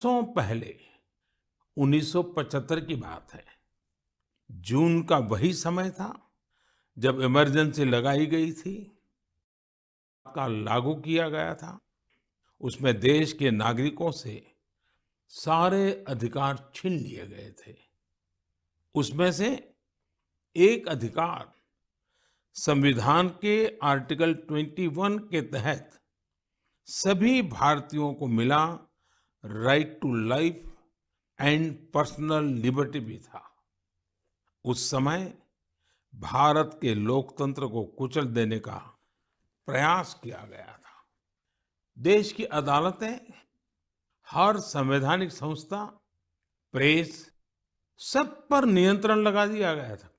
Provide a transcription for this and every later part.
वर्षों पहले 1975 की बात है। जून का वही समय था जब इमरजेंसी लगाई गई थी, का लागू किया गया था। उसमें देश के नागरिकों से सारे अधिकार छीन लिए गए थे। उसमें से एक अधिकार संविधान के आर्टिकल 21 के तहत सभी भारतीयों को मिला, right to life and personal liberty भी था। उस समय भारत के लोकतंत्र को कुचल देने का प्रयास किया गया था। देश की अदालतें, हर संवैधानिक संस्था, प्रेस, सब पर नियंत्रण लगा दिया गया था।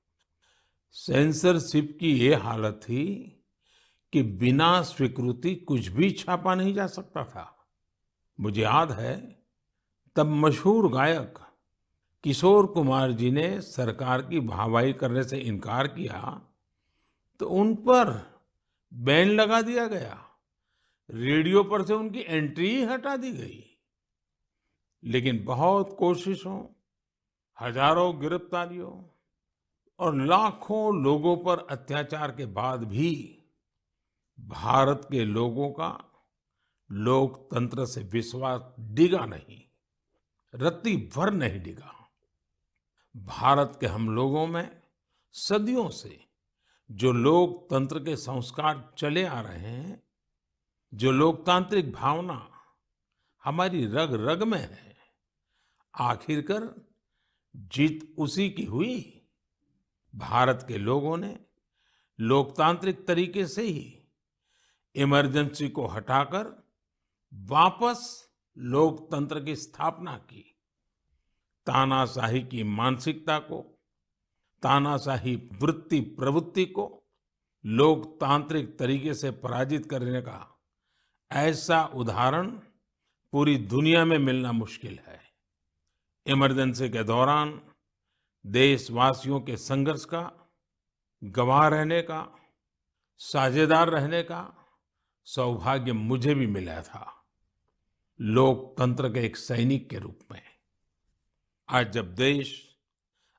सेंसरशिप की ये हालत थी कि बिना स्वीकृति कुछ भी छापा नहीं जा सकता था। मुझे याद है, तब मशहूर गायक किशोर कुमार जी ने सरकार की वाहवाही करने से इनकार किया तो उन पर बैन लगा दिया गया। रेडियो पर से उनकी एंट्री ही हटा दी गई। लेकिन बहुत कोशिशों, हजारों गिरफ्तारियों और लाखों लोगों पर अत्याचार के बाद भी भारत के लोगों का लोकतंत्र से विश्वास डिगा नहीं, रत्ती भर नहीं डिगा। भारत के हम लोगों में सदियों से जो लोकतंत्र के संस्कार चले आ रहे हैं, जो लोकतांत्रिक भावना हमारी रग रग में है, आखिरकार जीत उसी की हुई। भारत के लोगों ने लोकतांत्रिक तरीके से ही इमरजेंसी को हटाकर वापस लोकतंत्र की स्थापना की। तानाशाही की मानसिकता को, तानाशाही वृत्ति प्रवृत्ति को लोकतांत्रिक तरीके से पराजित करने का ऐसा उदाहरण पूरी दुनिया में मिलना मुश्किल है। इमरजेंसी के दौरान देशवासियों के संघर्ष का गवाह रहने का, साझेदार रहने का सौभाग्य मुझे भी मिला था, लोकतंत्र के एक सैनिक के रूप में। आज जब देश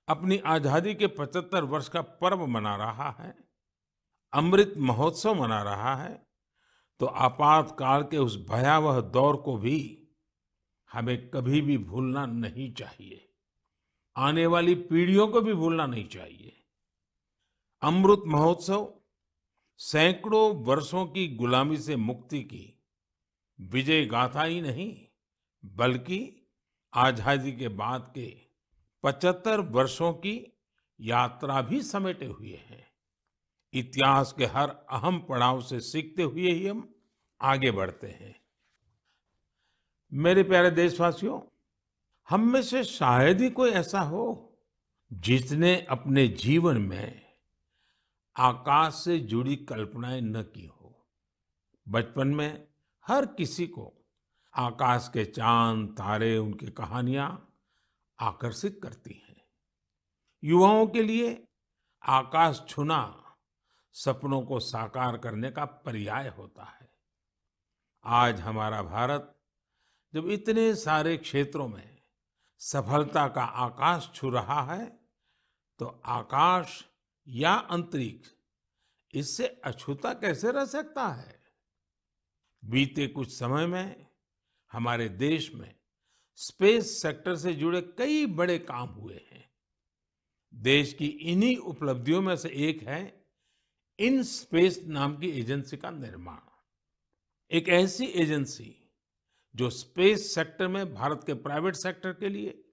अपनी आजादी के 75 वर्ष का पर्व मना रहा है, अमृत महोत्सव मना रहा है, तो आपातकाल के उस भयावह दौर को भी हमें कभी भी भूलना नहीं चाहिए। आने वाली पीढ़ियों को भी भूलना नहीं चाहिए। अमृत महोत्सव सैकड़ों वर्षों की गुलामी से मुक्ति की विजय गाथा ही नहीं, बल्कि आजादी के बाद के 75 वर्षों की यात्रा भी समेटे हुए हैं। इतिहास के हर अहम पड़ाव से सीखते हुए ही हम आगे बढ़ते हैं। मेरे प्यारे देशवासियों, हम में से शायद ही कोई ऐसा हो जिसने अपने जीवन में आकाश से जुड़ी कल्पनाएं न की हो। बचपन में हर किसी को आकाश के चांद, तारे, उनकी कहानियां आकर्षित करती हैं। युवाओं के लिए आकाश छूना सपनों को साकार करने का पर्याय होता है। आज हमारा भारत जब इतने सारे क्षेत्रों में सफलता का आकाश छू रहा है, तो आकाश या अंतरिक्ष इससे अछूता कैसे रह सकता है? बीते कुछ समय में हमारे देश में स्पेस सेक्टर से जुड़े कई बड़े काम हुए हैं। देश की इन्हीं उपलब्धियों में से एक है इन स्पेस नाम की एजेंसी का निर्माण। एक ऐसी एजेंसी जो स्पेस सेक्टर में भारत के प्राइवेट सेक्टर के लिए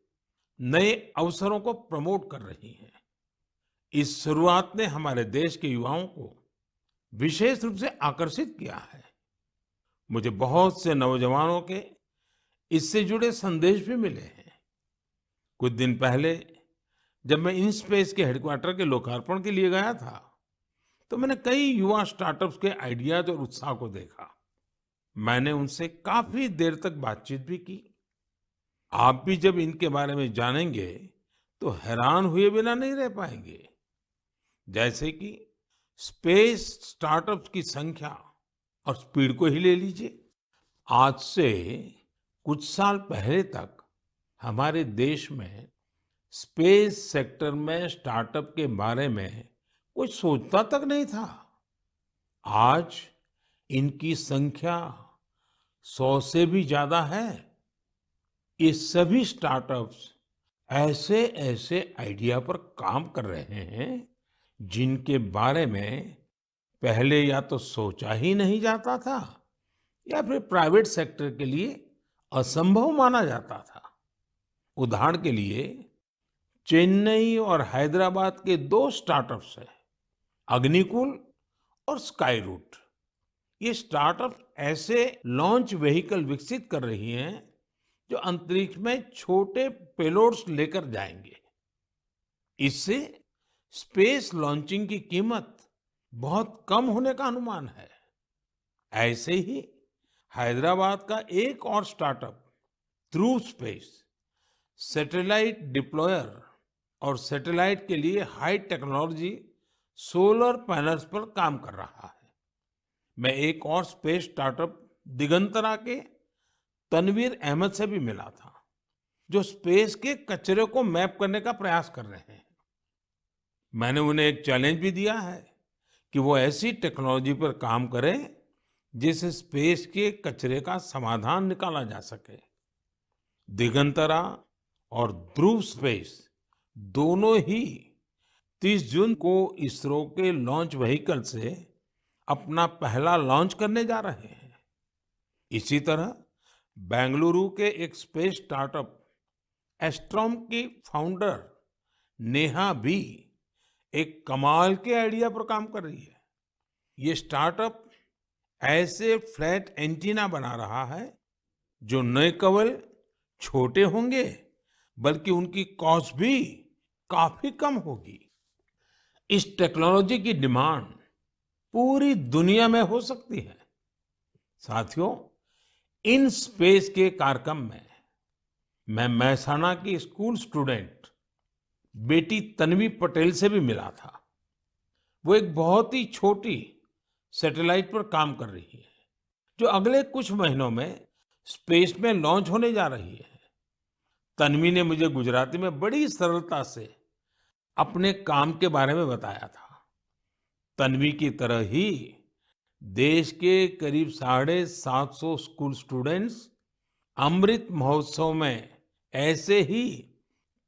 नए अवसरों को प्रमोट कर रही है। इस शुरुआत ने हमारे देश के युवाओं को विशेष रूप से आकर्षित किया है। मुझे बहुत से नौजवानों के इससे जुड़े संदेश भी मिले हैं। कुछ दिन पहले जब मैं इंस्पेस के हेडक्वार्टर के लोकार्पण के लिए गया था, तो मैंने कई युवा स्टार्टअप्स के आइडियाज और उत्साह को देखा। मैंने उनसे काफी देर तक बातचीत भी की। आप भी जब इनके बारे में जानेंगे तो हैरान हुए बिना नहीं रह पाएंगे। जैसे कि स्पेस स्टार्टअप्स की संख्या और स्पीड को ही ले लीजिए। आज से कुछ साल पहले तक हमारे देश में स्पेस सेक्टर में स्टार्टअप के बारे में कोई सोचता तक नहीं था। आज इनकी संख्या 100 से भी ज्यादा है। ये सभी स्टार्टअप्स ऐसे ऐसे आइडिया पर काम कर रहे हैं जिनके बारे में पहले या तो सोचा ही नहीं जाता था या फिर प्राइवेट सेक्टर के लिए असंभव माना जाता था। उदाहरण के लिए चेन्नई और हैदराबाद के दो स्टार्टअप्स हैं, अग्निकुल और स्काई रूट। ये स्टार्टअप ऐसे लॉन्च व्हीकल विकसित कर रही हैं जो अंतरिक्ष में छोटे पेलोड्स लेकर जाएंगे। इससे स्पेस लॉन्चिंग की कीमत बहुत कम होने का अनुमान है। ऐसे ही हैदराबाद का एक और स्टार्टअप ध्रुव स्पेस सैटेलाइट डिप्लॉयर और सैटेलाइट के लिए हाई टेक्नोलॉजी सोलर पैनल्स पर काम कर रहा है। मैं एक और स्पेस स्टार्टअप दिगंतरा के तनवीर अहमद से भी मिला था, जो स्पेस के कचरे को मैप करने का प्रयास कर रहे हैं। मैंने उन्हें एक चैलेंज भी दिया है कि वो ऐसी टेक्नोलॉजी पर काम करें जिससे स्पेस के कचरे का समाधान निकाला जा सके। दिगंतरा और ध्रुव स्पेस दोनों ही 30 जून को इसरो के लॉन्च व्हीकल से अपना पहला लॉन्च करने जा रहे हैं। इसी तरह बेंगलुरु के एक स्पेस स्टार्टअप एस्ट्रोम की फाउंडर नेहा भी एक कमाल के आइडिया पर काम कर रही है। ये स्टार्टअप ऐसे फ्लैट एंटीना बना रहा है जो न केवल छोटे होंगे बल्कि उनकी कॉस्ट भी काफी कम होगी। इस टेक्नोलॉजी की डिमांड पूरी दुनिया में हो सकती है। साथियों, इन स्पेस के कार्यक्रम में मैं मेहसाणा की स्कूल स्टूडेंट बेटी तन्वी पटेल से भी मिला था। वो एक बहुत ही छोटी सैटेलाइट पर काम कर रही है जो अगले कुछ महीनों में स्पेस में लॉन्च होने जा रही है। तन्वी ने मुझे गुजराती में बड़ी सरलता से अपने काम के बारे में बताया था। तन्वी की तरह ही देश के करीब 750 स्कूल स्टूडेंट्स अमृत महोत्सव में ऐसे ही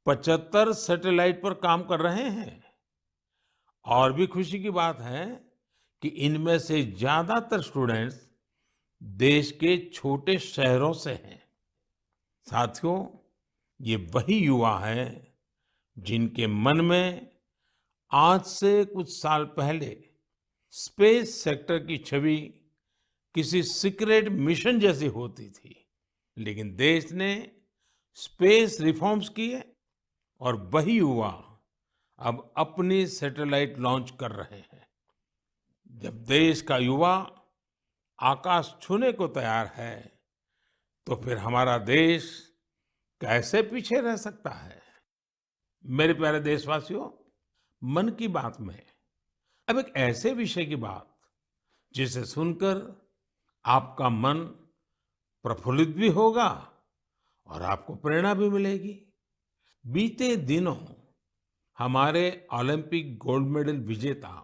75 सैटेलाइट पर काम कर रहे हैं। और भी खुशी की बात है कि इनमें से ज्यादातर स्टूडेंट्स देश के छोटे शहरों से हैं। साथियों, ये वही युवा हैं जिनके मन में आज से कुछ साल पहले स्पेस सेक्टर की छवि किसी सीक्रेट मिशन जैसी होती थी, लेकिन देश ने स्पेस रिफॉर्म्स किए और वही युवा अब अपनी सैटेलाइट लॉन्च कर रहे हैं। जब देश का युवा आकाश छूने को तैयार है, तो फिर हमारा देश कैसे पीछे रह सकता है। मेरे प्यारे देशवासियों, मन की बात में अब एक ऐसे विषय की बात जिसे सुनकर आपका मन प्रफुल्लित भी होगा और आपको प्रेरणा भी मिलेगी। बीते दिनों हमारे ओलंपिक गोल्ड मेडल विजेता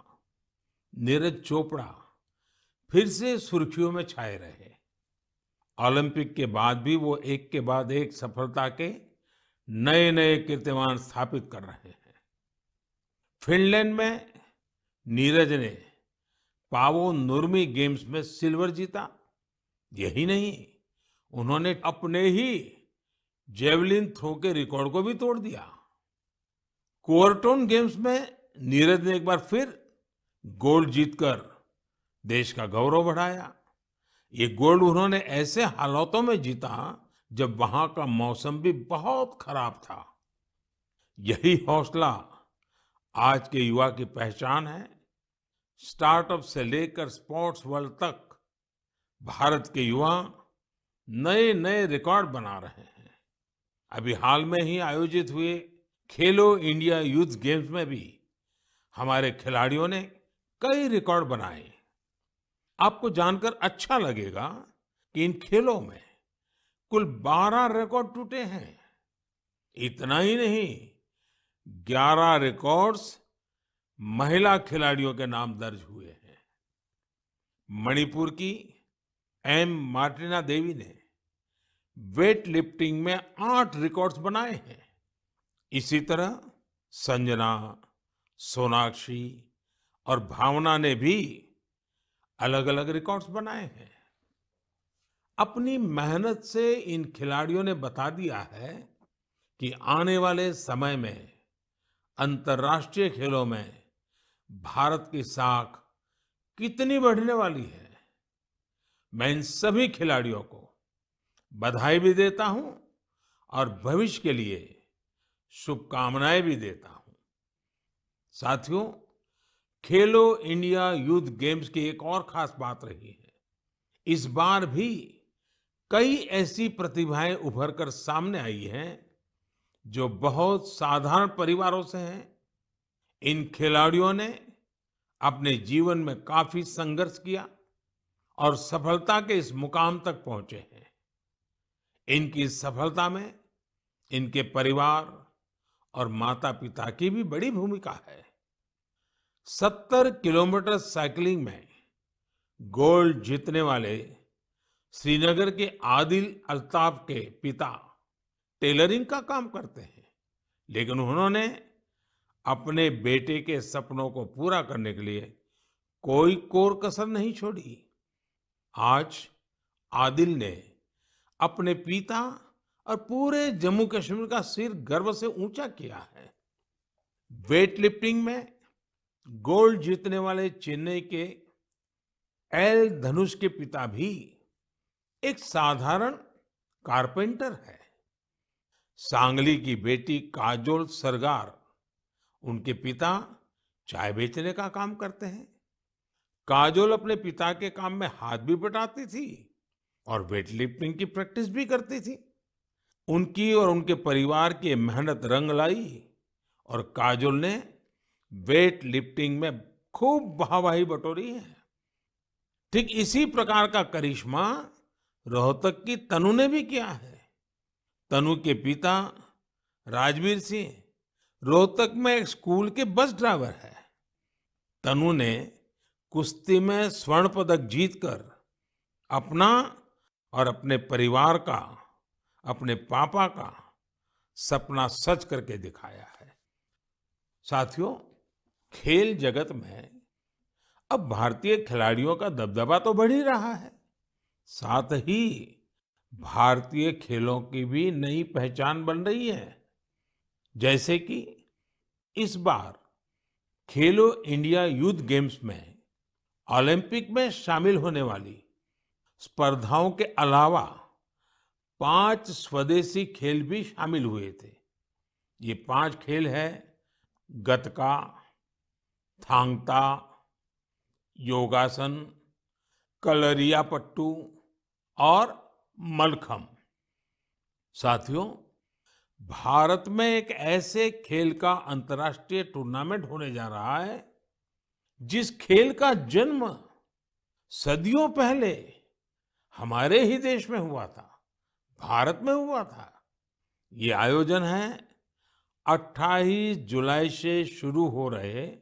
नीरज चोपड़ा फिर से सुर्खियों में छाए रहे। ओलंपिक के बाद भी वो एक के बाद एक सफलता के नए नए कीर्तिमान स्थापित कर रहे हैं। फिनलैंड में नीरज ने पावो नुर्मी गेम्स में सिल्वर जीता। यही नहीं, उन्होंने अपने ही जेवलिन थ्रो के रिकॉर्ड को भी तोड़ दिया। कुओर्टोन गेम्स में नीरज ने एक बार फिर गोल्ड जीतकर देश का गौरव बढ़ाया। ये गोल्ड उन्होंने ऐसे हालातों में जीता जब वहां का मौसम भी बहुत खराब था। यही हौसला आज के युवा की पहचान है। स्टार्टअप से लेकर स्पोर्ट्स वर्ल्ड तक भारत के युवा नए नए रिकॉर्ड बना रहे हैं। अभी हाल में ही आयोजित हुए खेलो इंडिया यूथ गेम्स में भी हमारे खिलाड़ियों ने कई रिकॉर्ड बनाए। आपको जानकर अच्छा लगेगा कि इन खेलों में कुल 12 रिकॉर्ड टूटे हैं। इतना ही नहीं, 11 रिकॉर्ड्स महिला खिलाड़ियों के नाम दर्ज हुए हैं। मणिपुर की एम मार्टिना देवी ने वेट लिफ्टिंग में 8 रिकॉर्ड्स बनाए हैं। इसी तरह संजना, सोनाक्षी और भावना ने भी अलग-अलग रिकॉर्ड्स बनाए हैं। अपनी मेहनत से इन खिलाड़ियों ने बता दिया है कि आने वाले समय में अंतर्राष्ट्रीय खेलों में भारत की साख कितनी बढ़ने वाली है। मैं इन सभी खिलाड़ियों को बधाई भी देता हूं और भविष्य के लिए शुभकामनाएं भी देता हूं। साथियों, खेलो इंडिया यूथ गेम्स की एक और खास बात रही है। इस बार भी कई ऐसी प्रतिभाएं उभर कर सामने आई हैं जो बहुत साधारण परिवारों से हैं। इन खिलाड़ियों ने अपने जीवन में काफी संघर्ष किया और सफलता के इस मुकाम तक पहुंचे हैं। इनकी सफलता में इनके परिवार और माता-पिता की भी बड़ी भूमिका है। 70 किलोमीटर साइकिलिंग में गोल्ड जीतने वाले श्रीनगर के आदिल अल्ताफ के पिता टेलरिंग का काम करते हैं, लेकिन उन्होंने अपने बेटे के सपनों को पूरा करने के लिए कोई कोर कसर नहीं छोड़ी। आज आदिल ने अपने पिता और पूरे जम्मू कश्मीर का सिर गर्व से ऊंचा किया है। वेट लिफ्टिंग में गोल्ड जीतने वाले चेन्नई के एल धनुष के पिता भी एक साधारण कारपेंटर है। सांगली की बेटी काजोल सरगार, उनके पिता चाय बेचने का काम करते हैं। काजोल अपने पिता के काम में हाथ भी बटाती थी और वेट लिफ्टिंग की प्रैक्टिस भी करती थी। उनकी और उनके परिवार की मेहनत रंग लाई और काजोल ने वेट लिफ्टिंग में खूब वाहवाही बटोरी है। ठीक इसी प्रकार का करिश्मा रोहतक की तनु ने भी किया है। तनु के पिता राजवीर सिंह रोहतक में एक स्कूल के बस ड्राइवर है। तनु ने कुश्ती में स्वर्ण पदक जीतकर अपना और अपने परिवार का, अपने पापा का सपना सच करके दिखाया है। साथियों, खेल जगत में अब भारतीय खिलाड़ियों का दबदबा तो बढ़ ही रहा है, साथ ही भारतीय खेलों की भी नई पहचान बन रही है। जैसे कि इस बार खेलो इंडिया यूथ गेम्स में ओलंपिक में शामिल होने वाली स्पर्धाओं के अलावा 5 स्वदेशी खेल भी शामिल हुए थे। ये 5 खेल है गतका, थांग ता, योगासन, कलरियापट्टू और मलखम्ब। साथियों, भारत में एक ऐसे खेल का अंतर्राष्ट्रीय टूर्नामेंट होने जा रहा है जिस खेल का जन्म सदियों पहले हमारे ही देश में हुआ था, भारत में हुआ था। ये आयोजन है 28 जुलाई से शुरू हो रहे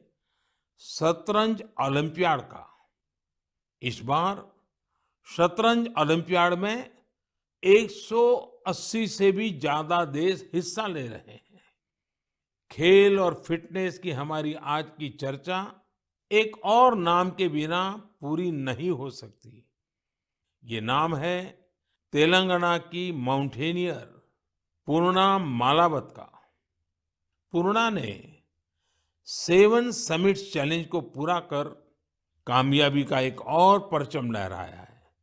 शतरंज ओलंपियाड का। इस बार शतरंज ओलंपियाड में 180 से भी ज्यादा देश हिस्सा ले रहे हैं। खेल और फिटनेस की हमारी आज की चर्चा एक और नाम के बिना पूरी नहीं हो सकती। ये नाम है तेलंगाना की माउंटेनियर पूर्णा मालावत का। पूर्णा ने 7 समिट्स चैलेंज को पूरा कर कामयाबी का एक और परचम लहराया है।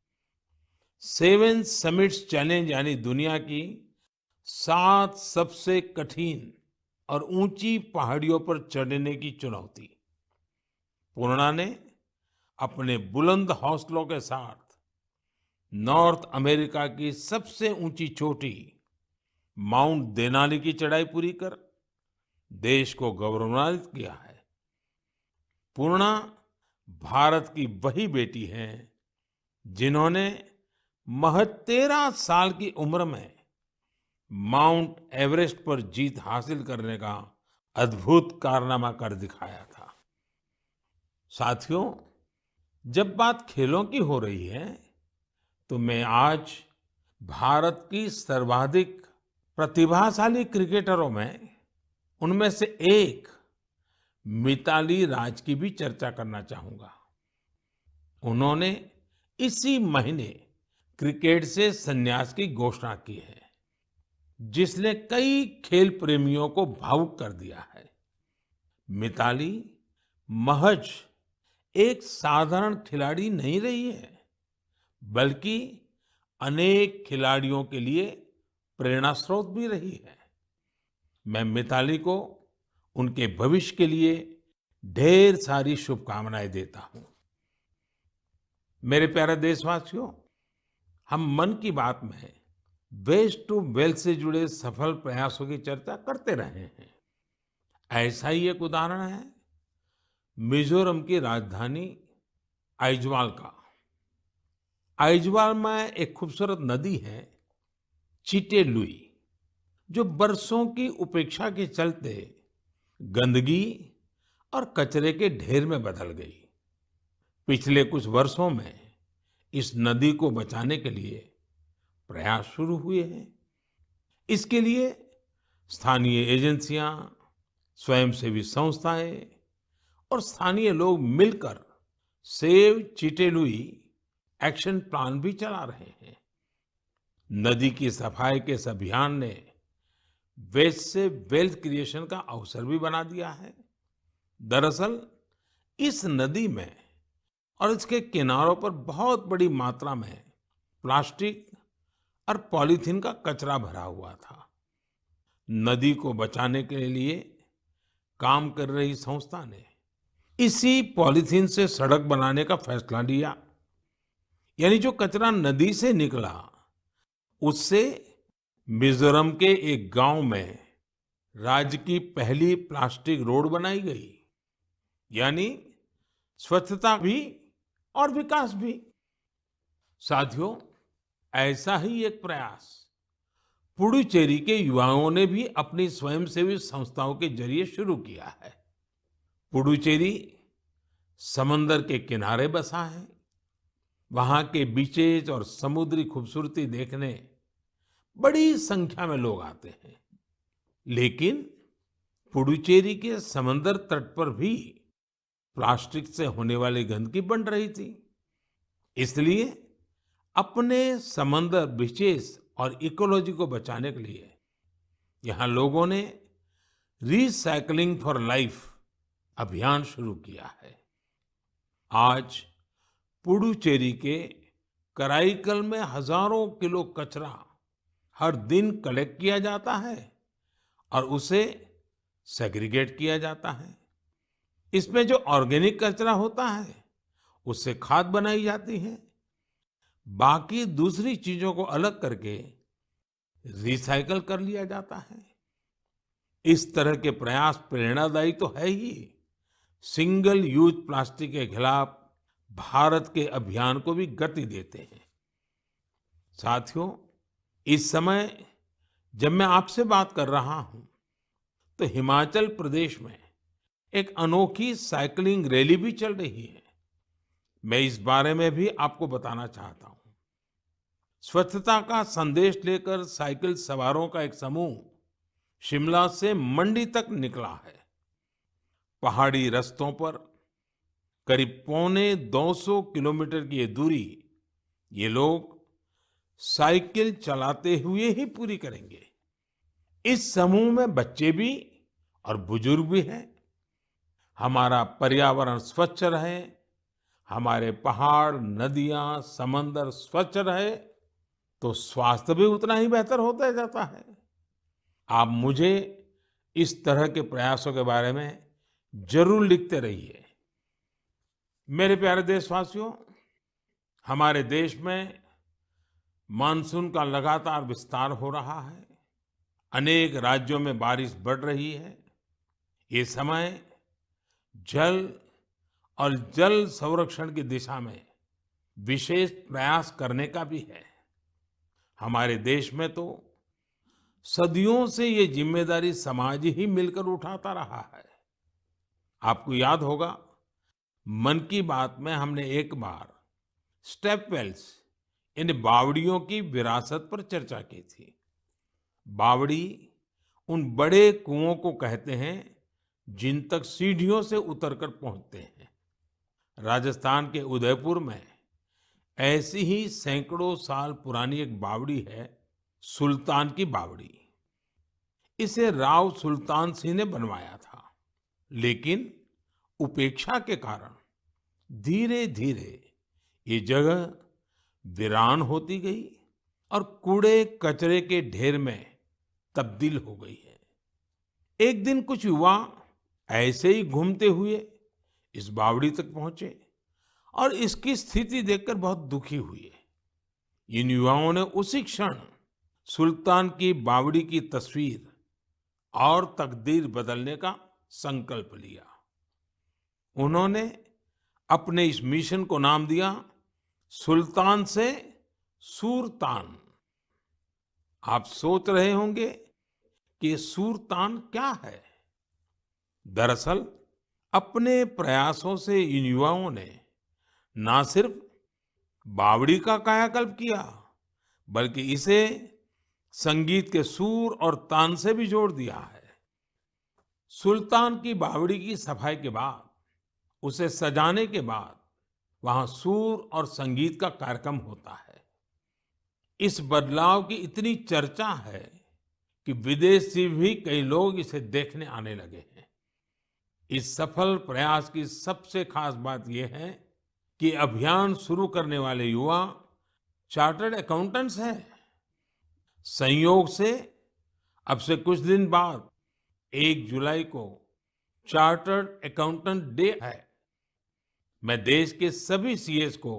7 समिट्स चैलेंज यानी दुनिया की 7 सबसे कठिन और ऊंची पहाड़ियों पर चढ़ने की चुनौती। पूर्णा ने अपने बुलंद हौसलों के साथ नॉर्थ अमेरिका की सबसे ऊंची चोटी माउंट देनाली की चढ़ाई पूरी कर देश को गौरवान्वित किया है। पूर्णा भारत की वही बेटी हैं जिन्होंने महज 13 साल की उम्र में माउंट एवरेस्ट पर जीत हासिल करने का अद्भुत कारनामा कर दिखाया था। साथियों, जब बात खेलों की हो रही है, तो मैं आज भारत की सर्वाधिक प्रतिभाशाली क्रिकेटरों में उनमें से एक मिताली राज की भी चर्चा करना चाहूंगा। उन्होंने इसी महीने क्रिकेट से संन्यास की घोषणा की है, जिसने कई खेल प्रेमियों को भावुक कर दिया है। मिताली महज एक साधारण खिलाड़ी नहीं रही है, बल्कि अनेक खिलाड़ियों के लिए प्रेरणा स्रोत भी रही है। मैं मिताली को उनके भविष्य के लिए ढेर सारी शुभकामनाएं देता हूं। मेरे प्यारे देशवासियों, हम मन की बात में वेस्ट टू वेल्थ से जुड़े सफल प्रयासों की चर्चा करते रहे हैं। ऐसा ही एक उदाहरण है मिजोरम की राजधानी आइजवाल का। आइजवाल में एक खूबसूरत नदी है चिटे लुई, जो बरसों की उपेक्षा के चलते गंदगी और कचरे के ढेर में बदल गई। पिछले कुछ वर्षों में इस नदी को बचाने के लिए प्रयास शुरू हुए हैं। इसके लिए स्थानीय एजेंसियां, स्वयंसेवी संस्थाएं और स्थानीय लोग मिलकर save Chite Louis action plan भी चला रहे हैं। नदी की सफाई के इस अभियान ने वेस्ट से वेल्थ क्रिएशन का अवसर भी बना दिया है। दरअसल इस नदी में और इसके किनारों पर बहुत बड़ी मात्रा में प्लास्टिक और पॉलीथीन का कचरा भरा हुआ था। नदी को बचाने के लिए काम कर रही संस्था ने इसी पॉलीथीन से सड़क बनाने का फैसला लिया। यानी जो कचरा नदी से निकला, उससे मिजोरम के एक गांव में राज्य की पहली प्लास्टिक रोड बनाई गई। यानी स्वच्छता भी और विकास भी। साथियों, ऐसा ही एक प्रयास पुडुचेरी के युवाओं ने भी अपनी स्वयंसेवी संस्थाओं के जरिए शुरू किया है। पुडुचेरी समंदर के किनारे बसा है। वहां के बीचेस और समुद्री खूबसूरती देखने बड़ी संख्या में लोग आते हैं। लेकिन पुडुचेरी के समंदर तट पर भी प्लास्टिक से होने वाली गंदगी बढ़ रही थी। इसलिए अपने समंदर बीचेस और इकोलॉजी को बचाने के लिए यहाँ लोगों ने रिसाइकलिंग फॉर लाइफ अभियान शुरू किया है। आज पुडुचेरी के कराईकल में हजारों किलो कचरा हर दिन कलेक्ट किया जाता है और उसे सेग्रीगेट किया जाता है। इसमें जो ऑर्गेनिक कचरा होता है, उससे खाद बनाई जाती है। बाकी दूसरी चीजों को अलग करके रिसाइकल कर लिया जाता है। इस तरह के प्रयास प्रेरणादायी तो है ही, सिंगल यूज प्लास्टिक के खिलाफ भारत के अभियान को भी गति देते हैं। साथियों, इस समय जब मैं आपसे बात कर रहा हूं, तो हिमाचल प्रदेश में एक अनोखी साइकिलिंग रैली भी चल रही है। मैं इस बारे में भी आपको बताना चाहता हूं। स्वच्छता का संदेश लेकर साइकिल सवारों का एक समूह शिमला से मंडी तक निकला है। पहाड़ी रास्तों पर करीब 250 किलोमीटर की ये दूरी ये लोग साइकिल चलाते हुए ही पूरी करेंगे। इस समूह में बच्चे भी और बुजुर्ग भी हैं। हमारा पर्यावरण स्वच्छ रहे, हमारे पहाड़, नदियां, समंदर स्वच्छ रहे, तो स्वास्थ्य भी उतना ही बेहतर होता जाता है। आप मुझे इस तरह के प्रयासों के बारे में जरूर लिखते रहिए। मेरे प्यारे देशवासियों, हमारे देश में मानसून का लगातार विस्तार हो रहा है। अनेक राज्यों में बारिश बढ़ रही है। ये समय जल और जल संरक्षण की दिशा में विशेष प्रयास करने का भी है। हमारे देश में तो सदियों से ये जिम्मेदारी समाज ही मिलकर उठाता रहा है। आपको याद होगा, मन की बात में हमने एक बार स्टेप वेल्स यानी बावड़ियों की विरासत पर चर्चा की थी। बावड़ी उन बड़े कुओं को कहते हैं जिन तक सीढ़ियों से उतरकर पहुंचते हैं। राजस्थान के उदयपुर में ऐसी ही सैकड़ों साल पुरानी एक बावड़ी है, सुल्तान की बावड़ी। इसे राव सुल्तान सिंह ने बनवाया था, लेकिन उपेक्षा के कारण धीरे धीरे ये जगह वीरान होती गई और कूड़े कचरे के ढेर में तब्दील हो गई है। एक दिन कुछ युवा ऐसे ही घूमते हुए इस बावड़ी तक पहुंचे और इसकी स्थिति देखकर बहुत दुखी हुए। इन युवाओं ने उसी क्षण सुल्तान की बावड़ी की तस्वीर और तकदीर बदलने का संकल्प लिया। उन्होंने अपने इस मिशन को नाम दिया सुल्तान से सूरतान। आप सोच रहे होंगे कि ये सूरतान क्या है? दरअसल अपने प्रयासों से इन युवाओं ने ना सिर्फ बावड़ी का कायाकल्प किया, बल्कि इसे संगीत के सुर और तान से भी जोड़ दिया है। सुल्तान की बावड़ी की सफाई के बाद, उसे सजाने के बाद वहां सुर और संगीत का कार्यक्रम होता है। इस बदलाव की इतनी चर्चा है कि विदेश से भी कई लोग इसे देखने आने लगे हैं। इस सफल प्रयास की सबसे खास बात यह है कि अभियान शुरू करने वाले युवा चार्टर्ड अकाउंटेंट्स हैं। संयोग से अब से कुछ दिन बाद 1 जुलाई को चार्टर्ड अकाउंटेंट डे है। मैं देश के सभी सीएस को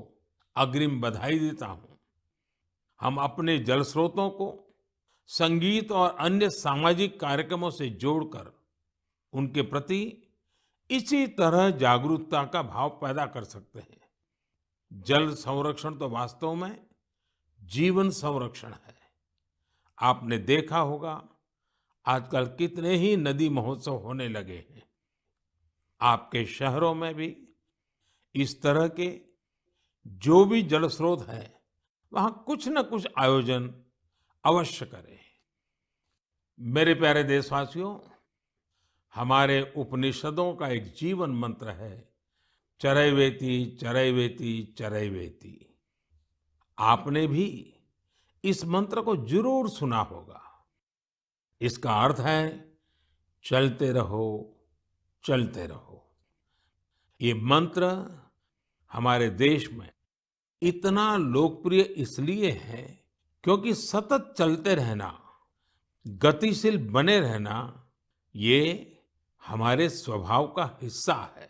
अग्रिम बधाई देता हूं। हम अपने जल स्रोतों को संगीत और अन्य सामाजिक कार्यक्रमों से जोड़कर उनके प्रति इसी तरह जागरूकता का भाव पैदा कर सकते हैं। जल संरक्षण तो वास्तव में जीवन संरक्षण है। आपने देखा होगा आजकल कितने ही नदी महोत्सव होने लगे हैं। आपके शहरों में भी इस तरह के जो भी जल स्रोत है, वहां कुछ न कुछ आयोजन अवश्य करें। मेरे प्यारे देशवासियों, हमारे उपनिषदों का एक जीवन मंत्र है, चरैवेति चरैवेति चरैवेति। आपने भी इस मंत्र को जरूर सुना होगा। इसका अर्थ है चलते रहो, चलते रहो। ये मंत्र हमारे देश में इतना लोकप्रिय इसलिए है क्योंकि सतत चलते रहना, गतिशील बने रहना, ये हमारे स्वभाव का हिस्सा है।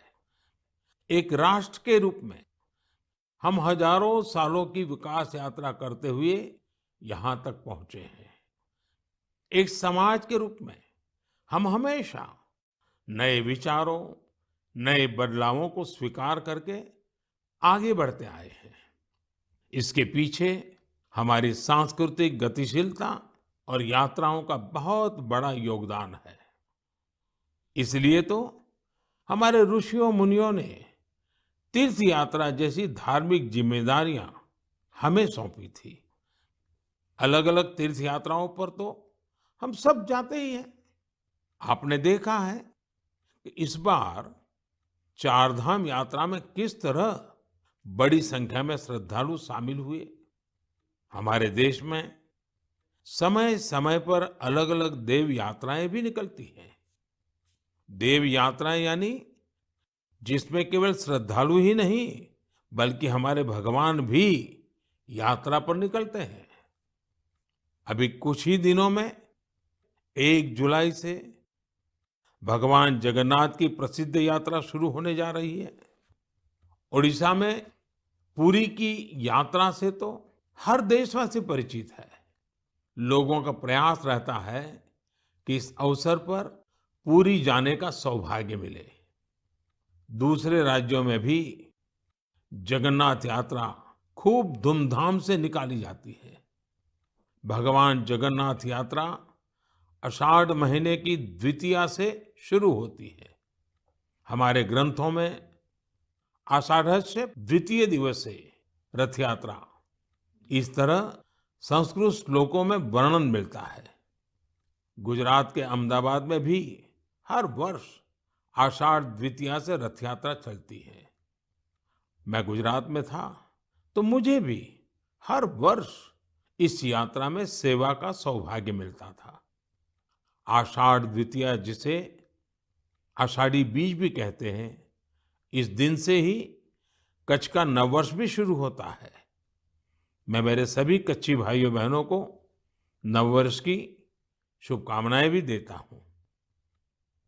एक राष्ट्र के रूप में हम हजारों सालों की विकास यात्रा करते हुए यहाँ तक पहुंचे हैं। एक समाज के रूप में हम हमेशा नए विचारों, नए बदलावों को स्वीकार करके आगे बढ़ते आए हैं। इसके पीछे हमारी सांस्कृतिक गतिशीलता और यात्राओं का बहुत बड़ा योगदान है। इसलिए तो हमारे ऋषियों मुनियों ने तीर्थ यात्रा जैसी धार्मिक जिम्मेदारियां हमें सौंपी थी। अलग अलग तीर्थ यात्राओं पर तो हम सब जाते ही हैं। आपने देखा है कि इस बार चारधाम यात्रा में किस तरह बड़ी संख्या में श्रद्धालु शामिल हुए। हमारे देश में समय समय पर अलग अलग देव यात्राएं भी निकलती हैं। देव यात्राएं यानी जिसमें केवल श्रद्धालु ही नहीं, बल्कि हमारे भगवान भी यात्रा पर निकलते हैं। अभी कुछ ही दिनों में 1 जुलाई से भगवान जगन्नाथ की प्रसिद्ध यात्रा शुरू होने जा रही है। ओडिशा में पुरी की यात्रा से तो हर देशवासी परिचित है। लोगों का प्रयास रहता है कि इस अवसर पर पुरी जाने का सौभाग्य मिले। दूसरे राज्यों में भी जगन्नाथ यात्रा खूब धूमधाम से निकाली जाती है। भगवान जगन्नाथ यात्रा आषाढ़ महीने की द्वितीया से शुरू होती है। हमारे ग्रंथों में आषाढ़स्य द्वितीय दिवसे रथ यात्रा, इस तरह संस्कृत श्लोकों में वर्णन मिलता है। गुजरात के अहमदाबाद में भी हर वर्ष आषाढ़ द्वितीया से रथ यात्रा चलती है। मैं गुजरात में था तो मुझे भी हर वर्ष इस यात्रा में सेवा का सौभाग्य मिलता था। आषाढ़ द्वितीया, जिसे आषाढ़ी बीज भी कहते हैं, इस दिन से ही कच्छ का नववर्ष भी शुरू होता है। मैं मेरे सभी कच्छी भाइयों बहनों को नववर्ष की शुभकामनाएं भी देता हूं।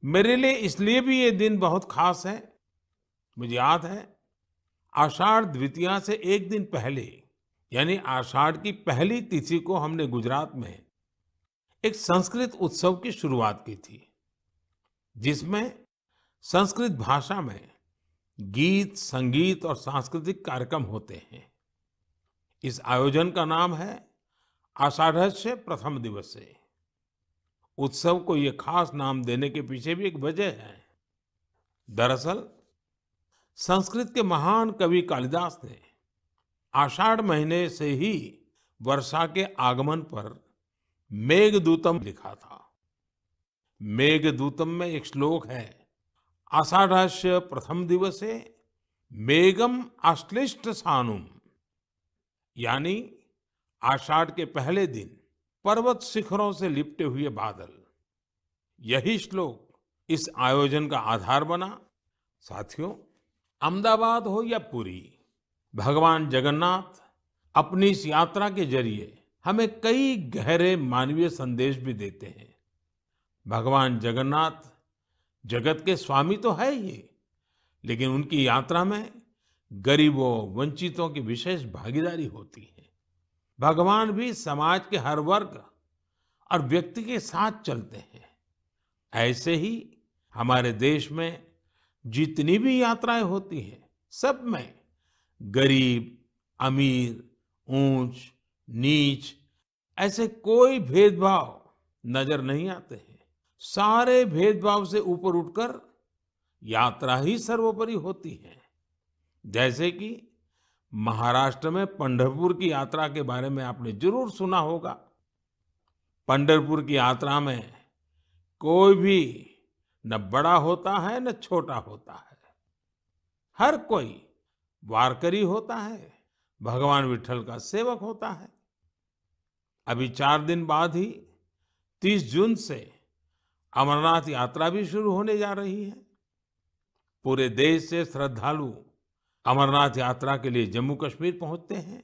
मेरे लिए इसलिए भी ये दिन बहुत खास है। मुझे याद है, आषाढ़ द्वितीया से एक दिन पहले, यानी आषाढ़ की पहली तिथि को हमने गुजरात में एक संस्कृत उत्सव की शुरुआत की थी, जिसमें संस्कृत भाषा में गीत, संगीत और सांस्कृतिक कार्यक्रम होते हैं। इस आयोजन का नाम है आषाढ़स्य प्रथम दिवसे। उत्सव को ये खास नाम देने के पीछे भी एक वजह है। दरअसल संस्कृत के महान कवि कालिदास ने आषाढ़ महीने से ही वर्षा के आगमन पर मेघदूतम लिखा था। मेघदूतम में एक श्लोक है, आषाढ़स्य प्रथम दिवसे मेघम आश्लिष्ट सानुम, यानी आषाढ़ के पहले दिन पर्वत शिखरों से लिपटे हुए बादल। यही श्लोक इस आयोजन का आधार बना। साथियों, अहमदाबाद हो या पुरी, भगवान जगन्नाथ अपनी इस यात्रा के जरिए हमें कई गहरे मानवीय संदेश भी देते हैं। भगवान जगन्नाथ जगत के स्वामी तो है ही, लेकिन उनकी यात्रा में गरीबों, वंचितों की विशेष भागीदारी होती है। भगवान भी समाज के हर वर्ग और व्यक्ति के साथ चलते हैं। ऐसे ही हमारे देश में जितनी भी यात्राएं होती हैं, सब में गरीब, अमीर, ऊंच, नीच, ऐसे कोई भेदभाव नजर नहीं आते हैं। सारे भेदभाव से ऊपर उठकर यात्रा ही सर्वोपरि होती है। जैसे कि महाराष्ट्र में पंढरपुर की यात्रा के बारे में आपने जरूर सुना होगा। पंढरपुर की यात्रा में कोई भी न बड़ा होता है न छोटा होता है, हर कोई वारकरी होता है, भगवान विट्ठल का सेवक होता है। अभी 4 दिन बाद ही 30 जून से अमरनाथ यात्रा भी शुरू होने जा रही है। पूरे देश से श्रद्धालु अमरनाथ यात्रा के लिए जम्मू कश्मीर पहुंचते हैं।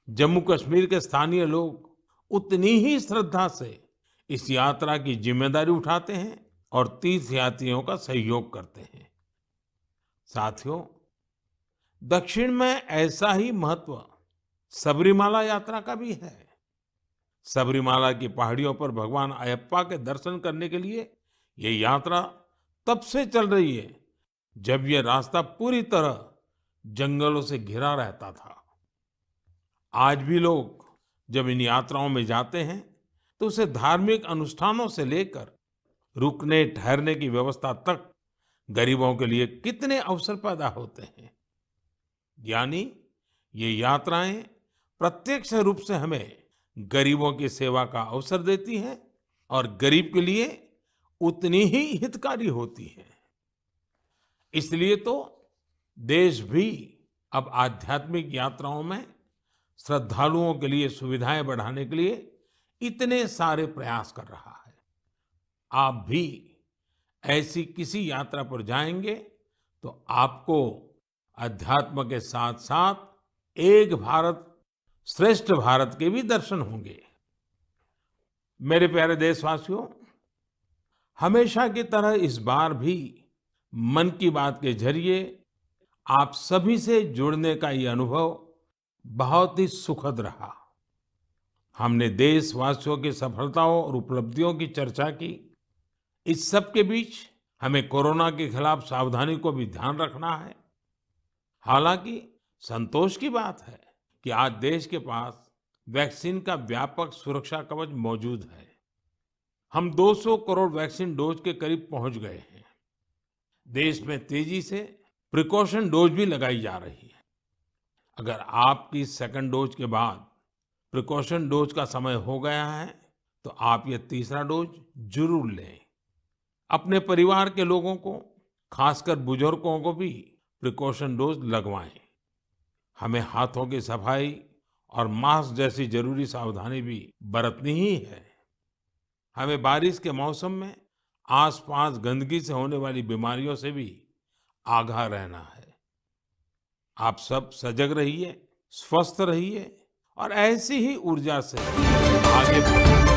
जम्मू कश्मीर के स्थानीय लोग उतनी ही श्रद्धा से इस यात्रा की जिम्मेदारी उठाते हैं और तीर्थयात्रियों का सहयोग करते हैं। साथियों, दक्षिण में ऐसा ही महत्व सबरीमाला यात्रा का भी है। सबरीमाला की पहाड़ियों पर भगवान अयप्पा के दर्शन करने के लिए ये यात्रा तब से चल रही है जब ये रास्ता पूरी तरह जंगलों से घिरा रहता था। आज भी लोग जब इन यात्राओं में जाते हैं तो उसे धार्मिक अनुष्ठानों से लेकर रुकने ठहरने की व्यवस्था तक गरीबों के लिए कितने अवसर पैदा होते हैं। यानी ये यात्राएं प्रत्यक्ष रूप से हमें गरीबों की सेवा का अवसर देती हैं और गरीब के लिए उतनी ही हितकारी होती हैं। इसलिए तो देश भी अब आध्यात्मिक यात्राओं में श्रद्धालुओं के लिए सुविधाएं बढ़ाने के लिए इतने सारे प्रयास कर रहा है। आप भी ऐसी किसी यात्रा पर जाएंगे तो आपको अध्यात्म के साथ साथ एक भारत श्रेष्ठ भारत के भी दर्शन होंगे। मेरे प्यारे देशवासियों, हमेशा की तरह इस बार भी मन की बात के जरिए आप सभी से जुड़ने का ये अनुभव बहुत ही सुखद रहा। हमने देशवासियों की सफलताओं और उपलब्धियों की चर्चा की। इस सब के बीच हमें कोरोना के खिलाफ सावधानी को भी ध्यान रखना है। हालांकि संतोष की बात है कि आज देश के पास वैक्सीन का व्यापक सुरक्षा कवच मौजूद है। हम 200 करोड़ वैक्सीन डोज के करीब पहुंच गए हैं। देश में तेजी से प्रिकॉशन डोज भी लगाई जा रही है। अगर आपकी सेकंड डोज के बाद प्रिकॉशन डोज का समय हो गया है, तो आप ये तीसरा डोज जरूर लें। अपने परिवार के लोगों को, खासकर बुजुर्गों को भी प्रिकॉशन डोज लगवाएं। हमें हाथों की सफाई और मास्क जैसी जरूरी सावधानी भी बरतनी ही है। हमें बारिश के मौसम में आसपास गंदगी से होने वाली बीमारियों से भी आगाह रहना है। आप सब सजग रहिए, स्वस्थ रहिए और ऐसी ही ऊर्जा से आगे बढ़िए।